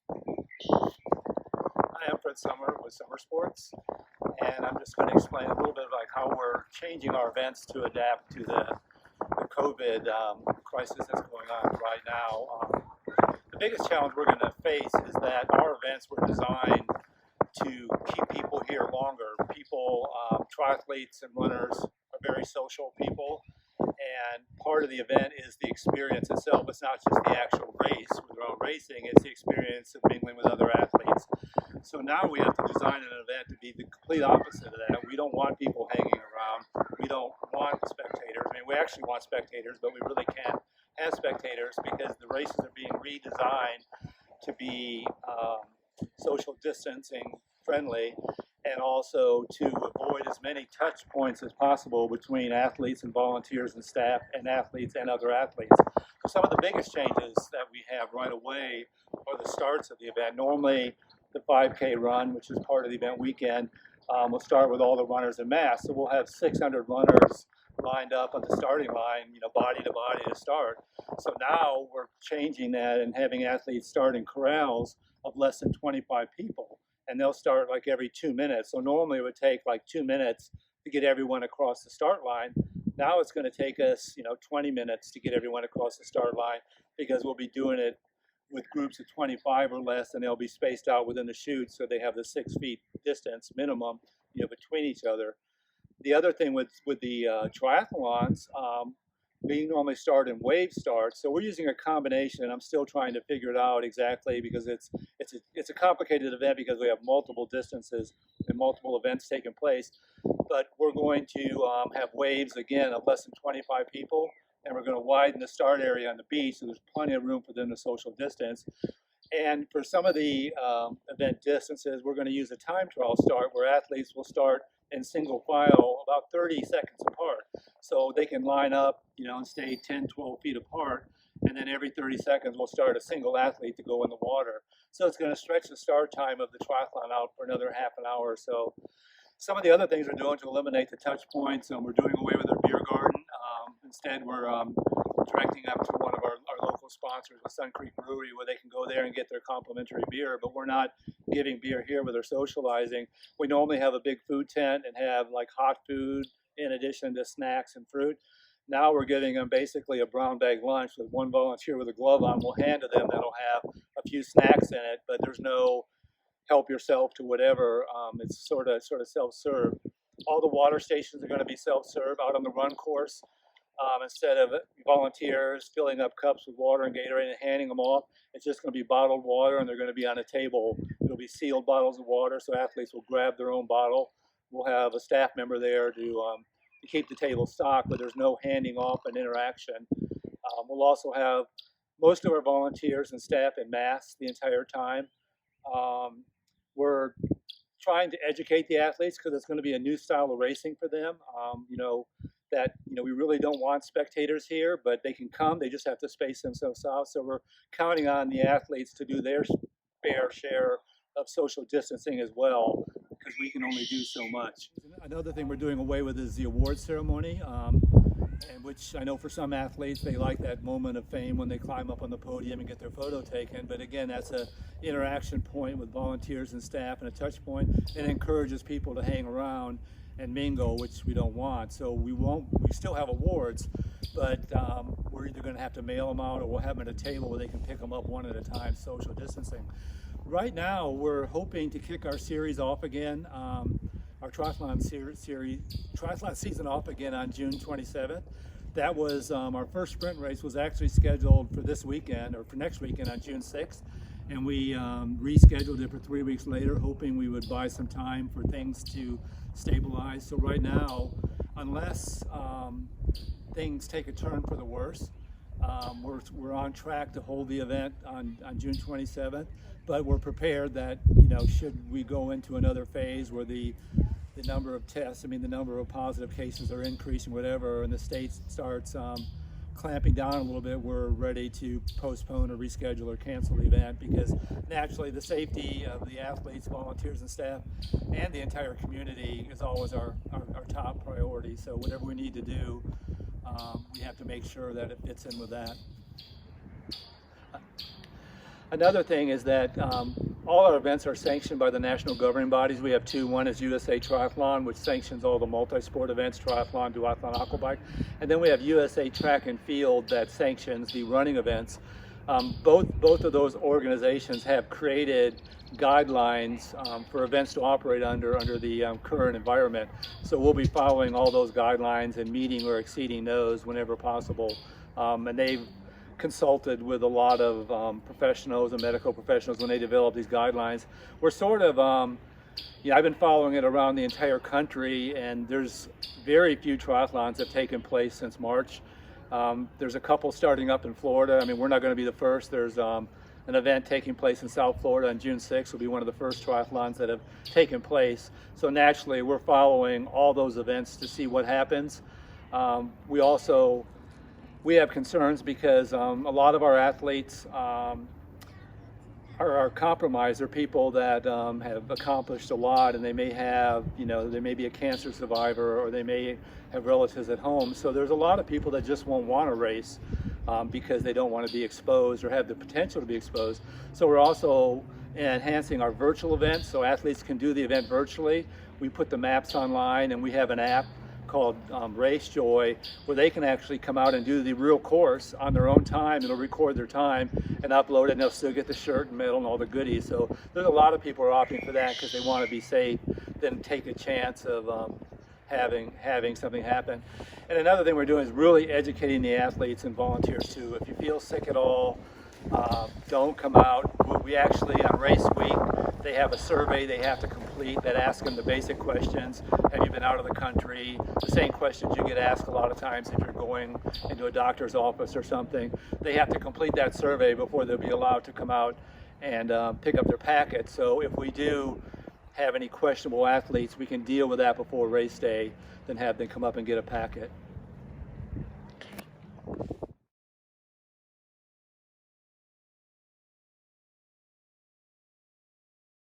Hi, I'm Sommer with Sommer Sports, and I'm just going to explain a little bit like how we're changing our events to adapt to the COVID crisis that's going on right now. The biggest challenge we're going to face is that our events were designed to keep people here longer. People, triathletes and runners are very social people, and part of the event is the experience itself. It's not just the actual race where they're all racing, it's the experience of mingling with other athletes. So now we have to design an event to be the complete opposite of that. We don't want people hanging around. We don't want spectators. I mean, we actually want spectators, but we really can't have spectators because the races are being redesigned to be social distancing friendly, and also to avoid as many touch points as possible between athletes and volunteers and staff and athletes and other athletes. So some of the biggest changes that we have right away are the starts of the event. Normally, the 5K run, which is part of the event weekend, will start with all the runners en masse. So we'll have 600 runners lined up on the starting line, body to body to start. So now we're changing that and having athletes start in corrals of less than 25 people, and they'll start like every 2 minutes. So normally it would take like 2 minutes to get everyone across the start line. Now it's going to take us, 20 minutes to get everyone across the start line, because we'll be doing it with groups of 25 or less, and they'll be spaced out within the chute, so they have the 6 feet distance minimum, between each other. The other thing with the triathlons, we normally start in wave starts, so we're using a combination, and I'm still trying to figure it out exactly, because it's a complicated event because we have multiple distances and multiple events taking place. But we're going to have waves again of less than 25 people, and we're going to widen the start area on the beach, so there's plenty of room for them to social distance. And for some of the event distances, we're going to use a time trial start where athletes will start in single file about 30 seconds apart. So they can line up, and stay 10, 12 feet apart. And then every 30 seconds, we'll start a single athlete to go in the water. So it's going to stretch the start time of the triathlon out for another half an hour or so. Some of the other things we're doing to eliminate the touch points, we're doing away with our beer garden. Instead, we're directing them to one of our local sponsors, the Sun Creek Brewery, where they can go there and get their complimentary beer. But we're not giving beer here where they're socializing. We normally have a big food tent and have like hot food in addition to snacks and fruit. Now we're giving them basically a brown bag lunch with one volunteer with a glove on. We'll hand to them that'll have a few snacks in it, but there's no help yourself to whatever. It's sort of self-serve. All the water stations are going to be self-serve out on the run course. Instead of volunteers filling up cups with water and Gatorade and handing them off, it's just going to be bottled water, and they're going to be on a table. It'll be sealed bottles of water, so athletes will grab their own bottle. We'll have a staff member there to keep the table stocked, but there's no handing off and interaction. We'll also have most of our volunteers and staff in masks the entire time. We're trying to educate the athletes because it's going to be a new style of racing for them. That we really don't want spectators here, but they can come. They just have to space themselves out. So we're counting on the athletes to do their fair share of social distancing as well, because we can only do so much. Another thing we're doing away with is the award ceremony, and which I know for some athletes, they like that moment of fame when they climb up on the podium and get their photo taken. But again, that's a interaction point with volunteers and staff, and a touch point, and encourages people to hang around and mingle, which we don't want. So we still have awards, but we're either going to have to mail them out, or we'll have them at a table where they can pick them up one at a time, social distancing. Right now, we're hoping to kick our series off again, our triathlon season off again on June 27th. That was our first sprint race was actually scheduled for this weekend, or for next weekend on June 6th. And we rescheduled it for 3 weeks later, hoping we would buy some time for things to stabilize. So right now, unless things take a turn for the worse, we're on track to hold the event on June 27th. But we're prepared that, should we go into another phase where the number of tests, the number of positive cases are increasing, whatever, and the state starts clamping down a little bit, we're ready to postpone or reschedule or cancel the event, because naturally the safety of the athletes, volunteers and staff, and the entire community is always our top priority. So whatever we need to do, we have to make sure that it fits in with that. Another thing is that all our events are sanctioned by the national governing bodies. We have two. One is USA Triathlon, which sanctions all the multi-sport events, triathlon, duathlon, aquabike. And then we have USA Track and Field that sanctions the running events. Both of those organizations have created guidelines for events to operate under the current environment. So we'll be following all those guidelines and meeting or exceeding those whenever possible. And they've consulted with a lot of professionals and medical professionals when they develop these guidelines. We're sort of, I've been following it around the entire country, and there's very few triathlons that have taken place since March. There's a couple starting up in Florida. I mean, we're not going to be the first. There's an event taking place in South Florida on June 6th. Will be one of the first triathlons that have taken place. So naturally, we're following all those events to see what happens. We have concerns because a lot of our athletes are compromised. They're people that have accomplished a lot, and they may have, they may be a cancer survivor, or they may have relatives at home. So there's a lot of people that just won't want to race because they don't want to be exposed or have the potential to be exposed. So we're also enhancing our virtual events so athletes can do the event virtually. We put the maps online, and we have an app called Race Joy, where they can actually come out and do the real course on their own time. It'll record their time and upload it, and they'll still get the shirt and medal and all the goodies. So there's a lot of people who are opting for that because they want to be safe, then take a chance of having something happen. And another thing we're doing is really educating the athletes and volunteers too. If you feel sick at all, don't come out. We actually, on race week, they have a survey they have to complete that asks them the basic questions. Have you been out of the country? The same questions you get asked a lot of times if you're going into a doctor's office or something. They have to complete that survey before they'll be allowed to come out and pick up their packet. So if we do have any questionable athletes, we can deal with that before race day, then have them come up and get a packet.